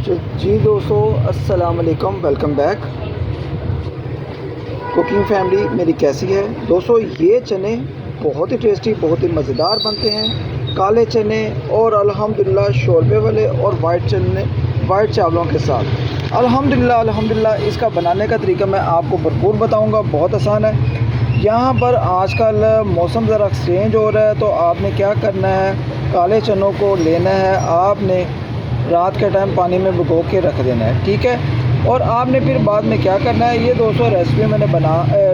जी दोस्तों, अस्सलाम वालेकुम, वेलकम बैक। कुकिंग फैमिली मेरी कैसी है दोस्तों। ये चने बहुत ही टेस्टी, बहुत ही मज़ेदार बनते हैं, काले चने और अल्हम्दुलिल्लाह शोरबे वाले और वाइट चने, वाइट चावलों के साथ। अल्हम्दुलिल्लाह इसका बनाने का तरीका मैं आपको भरपूर बताऊंगा। बहुत आसान है। यहाँ पर आजकल मौसम ज़रा एक्सचेंज हो रहा है, तो आपने क्या करना है, काले चनों को लेना है, आपने रात के टाइम पानी में भिगो के रख देना है, ठीक है। और आपने फिर बाद में क्या करना है, ये दोस्तों रेसिपी मैंने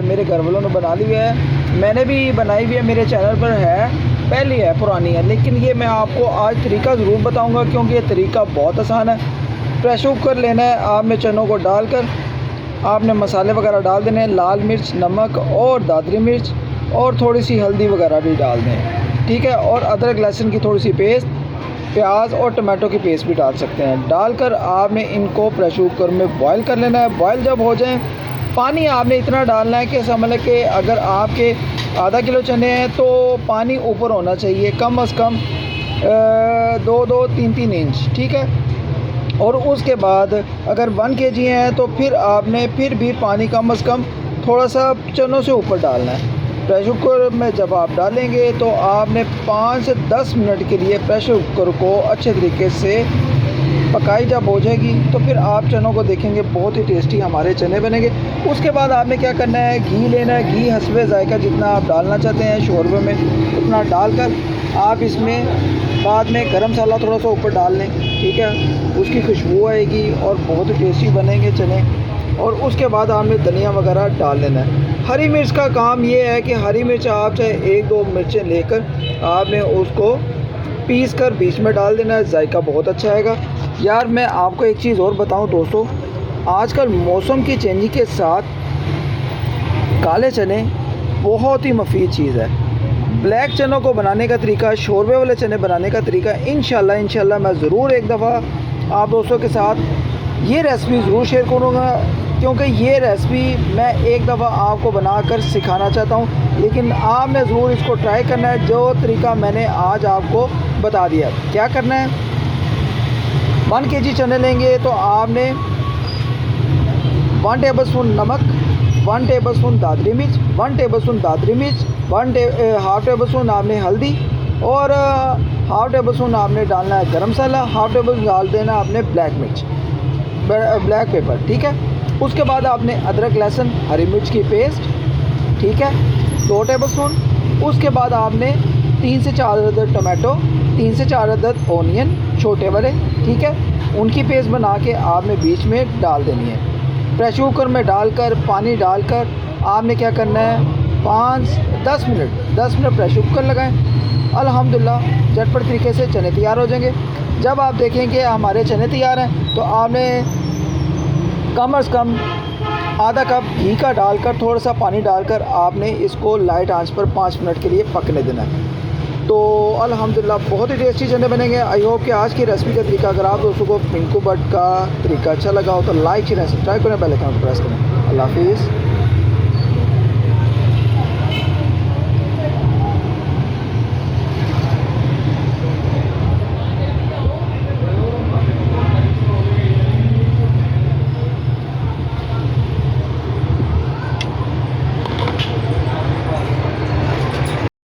मेरे घर वालों ने बना ली है, मैंने भी बनाई हुई है, मेरे चैनल पर है, पहली है, पुरानी है, लेकिन ये मैं आपको आज तरीका ज़रूर बताऊंगा क्योंकि ये तरीका बहुत आसान है। प्रेशर कुकर लेना है, आपने चनों को डालकर आपने मसाले वगैरह डाल देने हैं, लाल मिर्च, नमक और दादरी मिर्च और थोड़ी सी हल्दी वगैरह भी डाल दें, ठीक है। और अदरक लहसुन की थोड़ी सी पेस्ट, प्याज और टमाटो की पेस्ट भी डाल सकते हैं। डालकर आपने इनको प्रेशर कुकर में बॉईल कर लेना है। बॉईल जब हो जाए, पानी आपने इतना डालना है कि समझ लें कि अगर आपके आधा किलो चने हैं तो पानी ऊपर होना चाहिए, कम से कम 2-3 इंच, ठीक है। और उसके बाद अगर 1 kg हैं तो फिर आपने फिर भी पानी कम से कम थोड़ा सा चनों से ऊपर डालना है। प्रेशर कुकर में जब आप डालेंगे तो आपने 5 से 10 मिनट के लिए प्रेशर कुकर को अच्छे तरीके से पकाई जब हो जाएगी तो फिर आप चनों को देखेंगे बहुत ही टेस्टी हमारे चने बनेंगे। उसके बाद आपने क्या करना है, घी लेना है, घी हस्बे जायका जितना आप डालना चाहते हैं शोरबे में उतना डालकर आप इसमें बाद में गरम मसाला थोड़ा सा ऊपर डाल लें, ठीक है। उसकी खुशबू आएगी और बहुत ही टेस्टी बनेंगे चने। और उसके बाद आपने धनिया वगैरह डाल लेना है। हरी मिर्च का काम ये है कि हरी मिर्च आप चाहे 1-2 मिर्चें लेकर आपने उसको पीस कर बीच में डाल देना है, जायका बहुत अच्छा आएगा। यार मैं आपको एक चीज़ और बताऊं दोस्तों, आजकल मौसम की चेंजिंग के साथ काले चने बहुत ही मुफीद चीज़ है। ब्लैक चनों को बनाने का तरीका, शोरबे वाले चने बनाने का तरीका इंशाल्लाह मैं ज़रूर एक दफ़ा आप दोस्तों के साथ ये रेसिपी ज़रूर शेयर करूँगा, क्योंकि ये रेसिपी मैं एक दफ़ा आपको बनाकर सिखाना चाहता हूँ, लेकिन आपने ज़रूर इसको ट्राई करना है जो तरीका मैंने आज आपको बता दिया। क्या करना है, 1 kg चने लेंगे तो आपने 1 टेबलस्पून नमक, 1 टेबलस्पून दादरी मिर्च, 1 टेबलस्पून दादरी मिर्च, हाफ़ टेबलस्पून आपने हल्दी और हाफ़ टेबलस्पून आपने डालना है गरम मसाला, हाफ़ टेबलस्पून डाल देना आपने ब्लैक पेपर, ठीक है। उसके बाद आपने अदरक लहसुन हरी मिर्च की पेस्ट, ठीक है, 2 टेबलस्पून। उसके बाद आपने 3 से 4 अदद टमाटो, 3 से 4 अदद ओनियन छोटे वाले, ठीक है, उनकी पेस्ट बना के आपने बीच में डाल देनी है। प्रेशर कुकर में डालकर पानी डालकर आपने क्या करना है, 10 मिनट प्रेशर कुकर लगाएं। अल्हम्दुलिल्लाह झटपट तरीके से चने तैयार हो जाएंगे। जब आप देखेंगे हमारे चने तैयार हैं तो आपने कम से कम आधा कप घी का डालकर थोड़ा सा पानी डालकर आपने इसको लाइट आंच पर 5 मिनट के लिए पकने देना है। तो अल्हम्दुलिल्लाह बहुत ही टेस्टी चने बनेंगे। आई होप कि आज की रेसिपी का तरीका अगर आप दोस्तों को पिंकू बट का तरीका अच्छा लगा हो तो लाइक शेयर सब्सक्राइब करें, बेल आइकन प्रेस करें। अल्लाह हाफिज़।